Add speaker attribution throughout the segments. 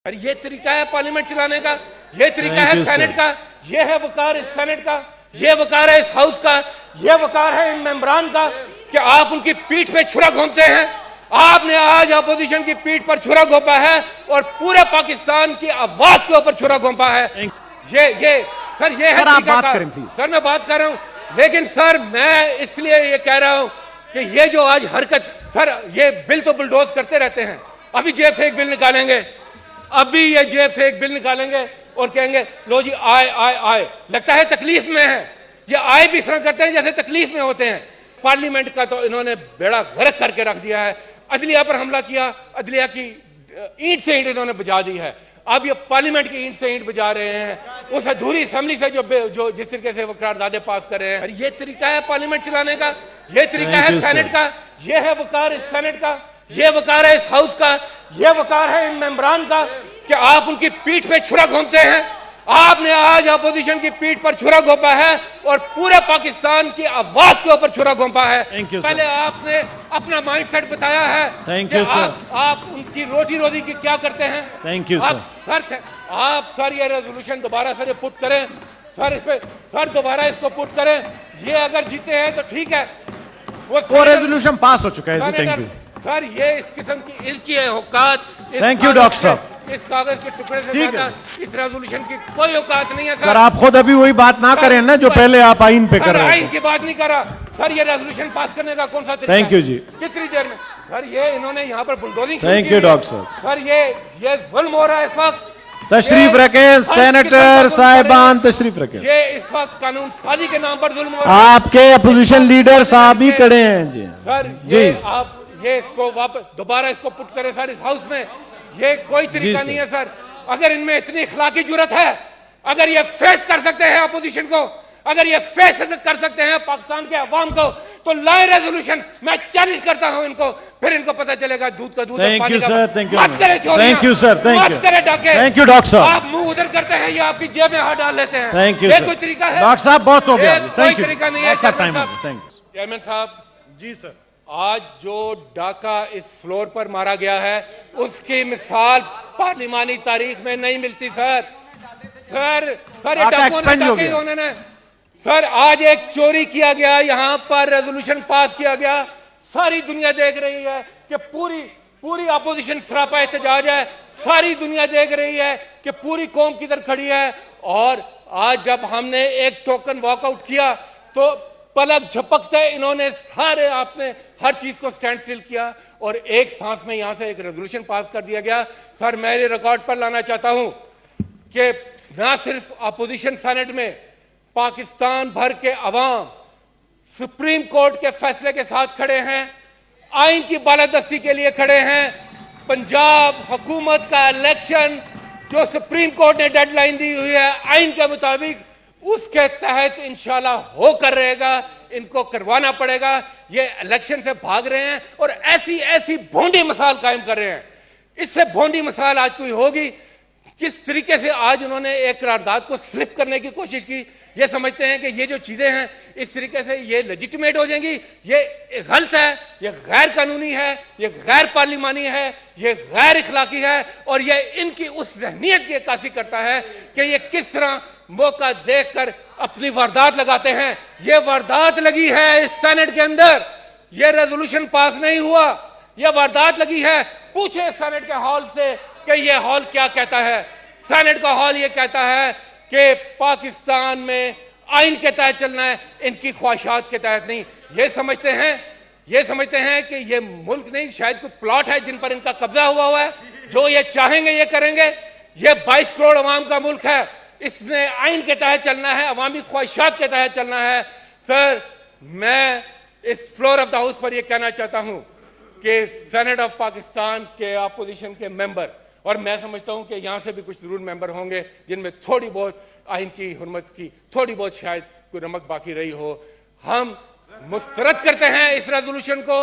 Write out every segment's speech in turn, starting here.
Speaker 1: और ये तरीका है पार्लियामेंट चलाने का, ये तरीका है सेनेट का, ये है वकार इस सेनेट का, ये वकार है इस हाउस का, ये वकार है इन मेंबरान का कि आप उनकी पीठ पे छुरा घोंपते हैं। आपने आज अपोजिशन की पीठ पर छुरा घोंपा है और पूरे पाकिस्तान की आवाज के ऊपर छुरा घोंपा है। ये सर, ये है
Speaker 2: सर, आप बात करें प्लीज।
Speaker 1: सर मैं बात कर रहा हूं, लेकिन सर मैं इसलिए ये कह रहा हूं कि ये जो आज हरकत, सर ये बिल तो बुलडोज करते रहते हैं। अभी जेब से एक बिल निकालेंगे, अभी ये जेब से एक बिल निकालेंगे और कहेंगे लो जी आए आए आए, लगता है तकलीफ में है। ये आए भी इस तरह करते हैं जैसे तकलीफ में होते हैं। पार्लियामेंट का तो इन्होंने बेड़ा गर्क करके रख दिया है। अदलिया पर हमला किया, अदलिया की ईंट से ईंट इन्होंने बजा दी है। अब ये पार्लियामेंट की ईंट से ईंट बजा रहे हैं उस अधूरी असेंबली से जो जिस तरीके से वो करारदादे पास कर रहे हैं। ये तरीका है पार्लियामेंट चलाने का, ये तरीका है सेनेट का, ये है वकार इस सेनेट का, ये वकार है इस हाउस का, ये वकार है इन मेंबरान का कि आप उनकी पीठ पे छुरा घोंपते हैं। आपने आज अपोजिशन की पीठ पर छुरा घोंपा है और पूरे पाकिस्तान की आवाज के ऊपर छुरा घोंपा है। पहले आपने अपना माइंडसेट बताया है कि आप उनकी रोटी रोजी की क्या करते हैं।
Speaker 2: Thank you sir.
Speaker 1: आप सर ये रेजोल्यूशन दोबारा सर पुट करें, सर इस पे सर दोबारा इसको पुट करें। ये अगर जीते हैं तो ठीक है,
Speaker 2: वो रेजोल्यूशन पास हो चुका है। Thank you
Speaker 1: sir. ये इस किस्म की इल्की है औकात,
Speaker 2: थैंक यू डॉक्टर साहब।
Speaker 1: इस कागज के टुकड़े से ज्यादा इस रेजोल्यूशन की कोई औकात नहीं है
Speaker 2: सर। आप खुद अभी वही बात ना करें ना जो पहले आप आइन पे कर रहे हैं।
Speaker 1: आइन की बात नहीं कर रहा सर, ये रेजोल्यूशन पास करने का कौन सा तरीका है?
Speaker 2: थैंक यू जी।
Speaker 1: कितनी देर में सर ये इन्होंने यहाँ पर बुलडोजिंग।
Speaker 2: थैंक यू डॉक्टर साहब।
Speaker 1: सर ये जुल्म हो रहा है इस वक्त।
Speaker 2: तशरीफ रखें सेनेटर साहिबान, तशरीफ रखें।
Speaker 1: ये इस वक्त कानून साजी के नाम पर जुल्म हो रहा है।
Speaker 2: आपके अपोजिशन लीडर साहब ही खड़े हैं जी।
Speaker 1: सर ये आप ये इसको वापस दोबारा इसको पुट करें सर इस हाउस में। ये कोई तरीका नहीं है सर। अगर इनमें इतनी इखलाकी जुर्रत है, अगर ये फेस कर सकते हैं अपोजिशन को, अगर ये फेस कर सकते हैं पाकिस्तान के अवाम को, तो लाए रेजोल्यूशन। मैं चैलेंज करता हूं इनको, फिर इनको पता चलेगा दूध का दूध।
Speaker 2: Thank you sir. Thank you.
Speaker 1: मत करें चोरियां,
Speaker 2: thank you sir. Thank you.
Speaker 1: मत करें डाके।
Speaker 2: थैंक यू डॉक्टर साहब।
Speaker 1: आप मुंह उधर करते हैं या आपकी जेब में हाथ डाल लेते हैं।
Speaker 2: थैंक यू
Speaker 1: ये
Speaker 2: सर।
Speaker 1: कोई तरीका है?
Speaker 2: डॉक्टर साहब बहुत हो गया।
Speaker 1: कोई तरीका नहीं है
Speaker 2: चेयरमैन
Speaker 1: साहब।
Speaker 2: जी सर।
Speaker 1: आज जो डाका इस फ्लोर पर मारा गया है उसकी मिसाल पार्लिमानी तारीख में नहीं मिलती सर। सर उन्होंने सर आज एक चोरी किया गया, यहाँ पर रेजोल्यूशन पास किया गया। सारी दुनिया देख रही है कि पूरी अपोजिशन सरापा एहतजाज है। सारी दुनिया देख रही है कि पूरी कौम किधर खड़ी है। और आज जब हमने एक टोकन वॉकआउट किया तो पलक झपकते इन्होंने सारे आपने हर चीज को स्टैंड स्टिल किया और एक सांस में यहां से एक रेजोल्यूशन पास कर दिया गया। सर मैं ये रिकॉर्ड पर लाना चाहता हूं कि ना सिर्फ अपोजिशन सेनेट में, पाकिस्तान भर के अवाम सुप्रीम कोर्ट के फैसले के साथ खड़े हैं, आइन की बालादस्ती के लिए खड़े हैं। पंजाब हुकूमत का इलेक्शन जो सुप्रीम कोर्ट ने डेडलाइन दी हुई है आइन के मुताबिक, उसके तहत इंशाल्लाह होकर रहेगा। इनको करवाना पड़ेगा। ये इलेक्शन से भाग रहे हैं और ऐसी भोंडी मिसाल कायम कर रहे हैं। इससे भोंडी मिसाल आज कोई होगी। किस तरीके से आज उन्होंने एक करारदाद को स्लिप करने की कोशिश की। ये समझते हैं कि ये जो चीजें हैं इस तरीके से ये लेजिटिमेट हो जाएंगी। ये गलत है, ये गैर कानूनी है, ये गैर पार्लिमानी है, ये गैर इखलाकी है और ये इनकी उस ज़हनियत की अक्कासी करता है कि ये किस तरह मौका देखकर अपनी वारदात लगाते हैं। ये वारदात लगी है इस सेनेट के अंदर, ये रेजोल्यूशन पास नहीं हुआ, ये वारदात लगी है। पूछे सेनेट के हॉल से कि ये हॉल क्या कहता है। सेनेट का हॉल ये कहता है कि पाकिस्तान में आइन के तहत चलना है, इनकी ख्वाहिशात के तहत नहीं। ये समझते हैं कि ये मुल्क नहीं, शायद कोई प्लॉट है जिन पर इनका कब्जा हुआ है। जो ये चाहेंगे ये करेंगे। ये 22 करोड़ अवाम का मुल्क है, इसने आइन के तहत चलना है, अवामी ख्वाहिशात के तहत चलना है। सर मैं इस फ्लोर ऑफ द हाउस पर यह कहना चाहता हूं कि सेनेट ऑफ पाकिस्तान के अपोजिशन के मेंबर, और मैं समझता हूं कि यहां से भी कुछ जरूर मेंबर होंगे जिनमें थोड़ी बहुत आइन की हुर्मत की थोड़ी बहुत शायद कोई नमक बाकी रही हो, हम मुस्तरद करते हैं इस रेजोल्यूशन को।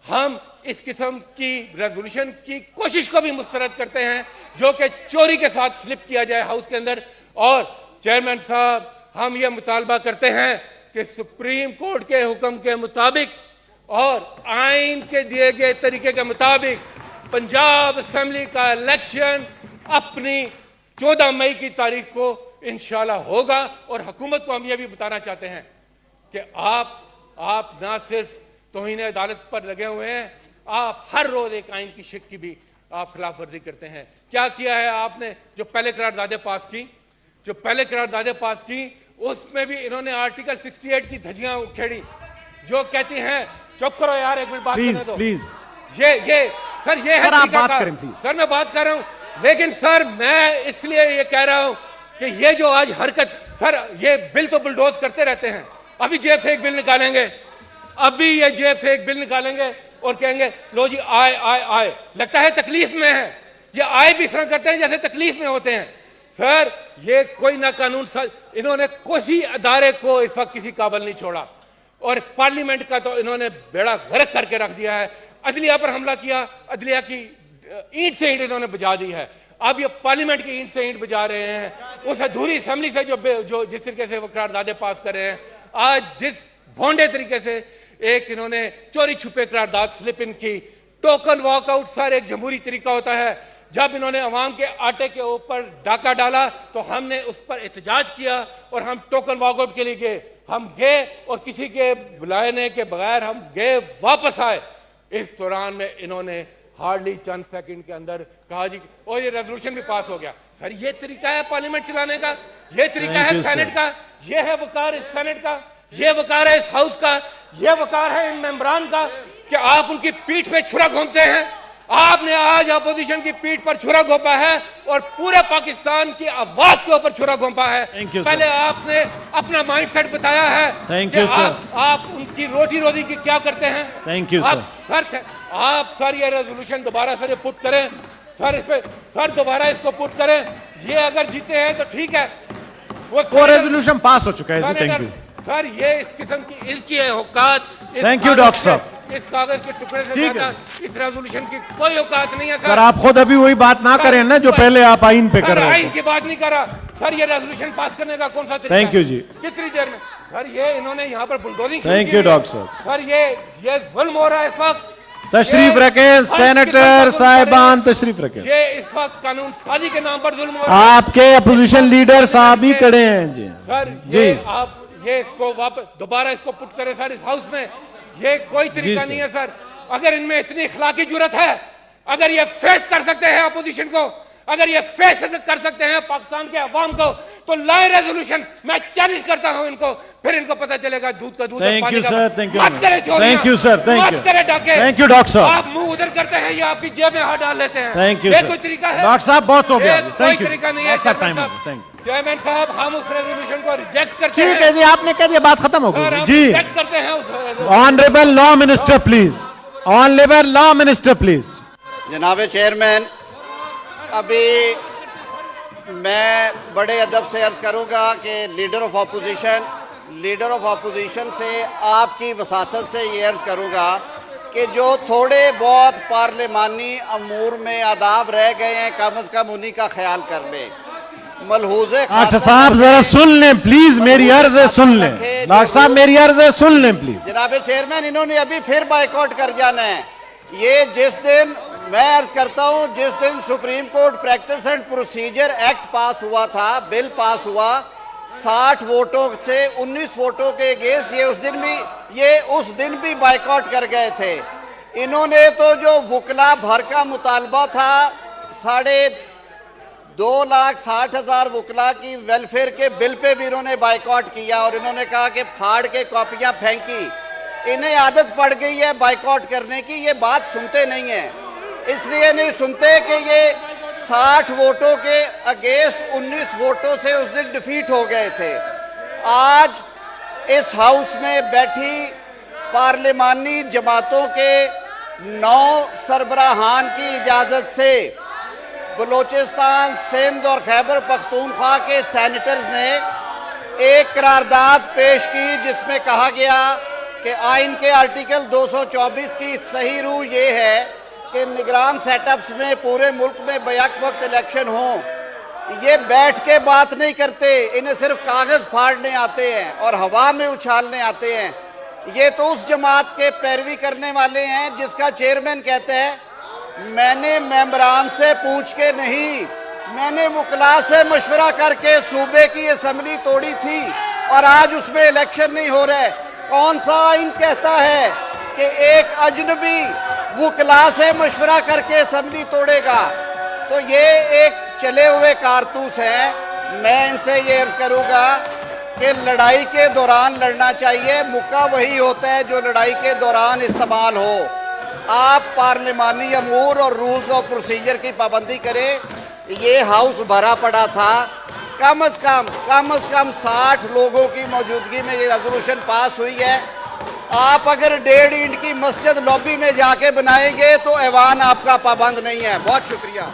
Speaker 1: हम इस किस्म की रेजोल्यूशन की कोशिश को भी मुस्तरद करते हैं जो कि चोरी के साथ स्लिप किया जाए हाउस के अंदर। और चेयरमैन साहब हम ये मुतालबा करते हैं कि सुप्रीम कोर्ट के हुक्म के मुताबिक और आइन के दिए गए तरीके के मुताबिक पंजाब असेंबली का इलेक्शन अपनी 14 मई की तारीख को इंशाल्लाह होगा। और हुकूमत को हम ये भी बताना चाहते हैं कि आप ना सिर्फ तौहीन अदालत पर लगे हुए हैं, आप हर रोज एक आइन की शिक की भी आप खिलाफ वर्जी करते हैं। क्या किया है आपने? जो पहले करारदादें पास की उसमें भी इन्होंने आर्टिकल 68 की धज्जियां उखेड़ी, जो कहती हैं चुप करो यार, एक मिनट बात करने दो।
Speaker 2: प्लीज
Speaker 1: ये सर ये है
Speaker 2: आप बात करें प्लीज।
Speaker 1: सर मैं बात कर रहा हूं, लेकिन सर मैं इसलिए ये कह रहा हूं कि ये जो आज हरकत, सर ये बिल तो बुलडोज करते रहते हैं। अभी जेब से एक बिल निकालेंगे और कहेंगे लो जी आए, लगता है तकलीफ में है। ये आए भी इस तरह करते हैं जैसे तकलीफ में होते हैं। सर ये कोई ना कानून, इन्होंने किसी अदारे को इस वक्त किसी काबिल नहीं छोड़ा, और पार्लियामेंट का तो इन्होंने बेड़ा गर्क करके रख दिया है। अदलिया पर हमला किया, अदलिया की ईंट से ईंट इन्होंने बजा दी है। अब ये पार्लियामेंट की ईंट से ईंट बजा रहे हैं, उस अधूरी असेंबली से जो जिस तरीके से वो करारदादे पास कर रहे हैं। आज जिस भोंडे तरीके से एक इन्होंने चोरी छुपे करारदाद स्लिप इन की, टोकन वॉकआउट, सर एक जमहूरी तरीका होता है। जब इन्होंने अवाम के आटे के ऊपर डाका डाला तो हमने उस पर एहतजाज किया और हम टोकन वॉकआउट के लिए गए। हम गए और किसी के बुलाने के बगैर हम गए, वापस आए। इस दौरान में इन्होंने हार्डली चंद सेकंड के अंदर कहा जी और ये रेजोल्यूशन भी पास हो गया। सर ये तरीका है पार्लियामेंट चलाने का, ये तरीका है सेनेट का, ये है वकार इस सेनेट का, ये वकार है इस हाउस का, ये वकार है इन मेंबरान का कि आप उनकी पीठ पे छुरा घूमते हैं। आपने आज अपोजिशन की पीठ पर छुरा घोंपा है और पूरे पाकिस्तान की आवाज के ऊपर छुरा घोंपा है। पहले आपने अपना माइंडसेट बताया है कि आप उनकी रोटी रोजी की क्या करते हैं।
Speaker 2: Thank you sir.
Speaker 1: आप सर ये रेजोल्यूशन दोबारा सर पुट करें, सर इस पे सर दोबारा इसको पुट करें। ये अगर जीते हैं तो ठीक है,
Speaker 2: वो रेजोल्यूशन पास हो चुका है। Thank you
Speaker 1: sir. ये इस किस्म की इल्की औकात,
Speaker 2: थैंक यू डॉक्टर साहब,
Speaker 1: इस कागज के टुकड़े से ज्यादा इस रेजोल्यूशन की कोई औकात नहीं है।
Speaker 2: सर आप खुद अभी वही बात ना करें ना जो पहले आप आइन पे कर रहे थे।
Speaker 1: आइन की बात नहीं कर रहा सर, ये रेजोल्यूशन पास करने का कौन सा तरीका?
Speaker 2: थैंक यू जी।
Speaker 1: कितनी देर में सर ये इन्होंने यहाँ पर बुलडोजिंग।
Speaker 2: थैंक यू डॉक्टर साहब।
Speaker 1: सर ये जुल्म हो रहा है इस वक्त।
Speaker 2: तशरीफ रखें सेनेटर साहिबान, तशरीफ रखें।
Speaker 1: ये इस वक्त कानून साजी के नाम पर जुल्म हो रहा है।
Speaker 2: आपके अपोजिशन लीडर साहब ही खड़े हैं जी।
Speaker 1: सर ये आप ये इसको वापस दोबारा इसको पुट करें सर इस हाउस में। ये कोई तरीका नहीं है सर। अगर इनमें इतनी इखलाकी जुर्रत है, अगर ये फेस कर सकते हैं अपोजिशन को, अगर ये फेस कर सकते हैं पाकिस्तान के अवाम को, तो लाए रेजोल्यूशन। मैं चैलेंज करता हूं इनको, फिर इनको पता चलेगा दूध का दूध।
Speaker 2: Thank you sir. Thank you.
Speaker 1: मत करें चोरियां,
Speaker 2: thank you sir. Thank you.
Speaker 1: मत करें डाके।
Speaker 2: थैंक यू डॉक्टर साहब।
Speaker 1: आप मुंह उधर करते हैं, ये आपकी जेब में हाथ डाल लेते हैं।
Speaker 2: थैंक यू
Speaker 1: ये
Speaker 2: सर।
Speaker 1: कोई तरीका है?
Speaker 2: डॉक्टर साहब बहुत हो गया।
Speaker 1: कोई तरीका नहीं है चेयरमैन साहब। हम उस रेजोल्यूशन को रिजेक्ट करते हैं।
Speaker 2: ठीक है जी, आपने कह दिया, बात खत्म हो गई जी।
Speaker 1: रिजेक्ट करते हैं उस
Speaker 2: honourable law minister please, honourable law minister please.
Speaker 3: जनाब चेयरमैन, अभी मैं बड़े अदब से अर्ज करूंगा कि लीडर ऑफ अपोजिशन से आपकी वसासत से ये अर्ज करूंगा कि जो थोड़े बहुत पार्लिमानी अमूर में आदाब रह गए हैं, कम अज कम उन्हीं का ख्याल कर लें। मलहूज़े
Speaker 2: डॉक्टर साहब जरा सुन लें प्लीज, मेरी अर्ज है सुन लें। डॉक्टर साहब मेरी अर्ज है सुन लें प्लीज।
Speaker 3: जनाब चेयरमैन, इन्होंने अभी फिर बाइकआउट कर जाना है। ये जिस दिन, मैं अर्ज करता हूं, जिस दिन supreme court practice and procedure act पास हुआ था, बिल पास हुआ 60 वोटों से 19 वोटों के अगेंस्ट, ये उस दिन भी बाइकआउट कर गए थे। इन्होंने तो जो वकला भर का मुतालबा था, 2,60,000 वकला की वेलफेयर के बिल पे भी इन्होंने बाइकआउट किया और इन्होंने कहा कि फाड़ के कॉपियां फेंकी। इन्हें आदत पड़ गई है बाइकआउट करने की, ये बात सुनते नहीं है। इसलिए नहीं सुनते कि ये 60 वोटों के अगेंस्ट 19 वोटों से उस दिन डिफीट हो गए थे। आज इस हाउस में बैठी पार्लिमानी जमातों के 9 सरबराहान की इजाजत से बलोचिस्तान, सिंध और खैबर पख्तूनख्वा के सेनेटर्स ने एक करारदाद पेश की जिसमें कहा गया कि आइन के आर्टिकल 224 की सही रूह ये है कि निगरान सेटअप्स में पूरे मुल्क में बैक वक्त इलेक्शन हो। ये बैठ के बात नहीं करते, इन्हें सिर्फ कागज फाड़ने आते हैं और हवा में उछालने आते हैं। ये तो उस जमात के पैरवी करने वाले हैं जिसका चेयरमैन कहते हैं मैंने मेंबरान से पूछ के नहीं, मैंने वकला से मशवरा करके सूबे की असेंबली तोड़ी थी और आज उसमें इलेक्शन नहीं हो रहा है। कौन सा आइन कहता है कि एक अजनबी वकला से मशवरा करके असेंबली तोड़ेगा? तो ये एक चले हुए कारतूस है। मैं इनसे ये अर्ज करूंगा कि लड़ाई के दौरान लड़ना चाहिए, मुक्का वही होता है जो लड़ाई के दौरान इस्तेमाल हो। आप पार्लिमानी अमूर और रूल्स ऑफ प्रोसीजर की पाबंदी करें। ये हाउस भरा पड़ा था, कम से कम 60 लोगों की मौजूदगी में ये रेजोल्यूशन पास हुई है। आप अगर 1.5 ईंट की मस्जिद लॉबी में जाके बनाएंगे तो ऐवान आपका पाबंद नहीं है। बहुत शुक्रिया।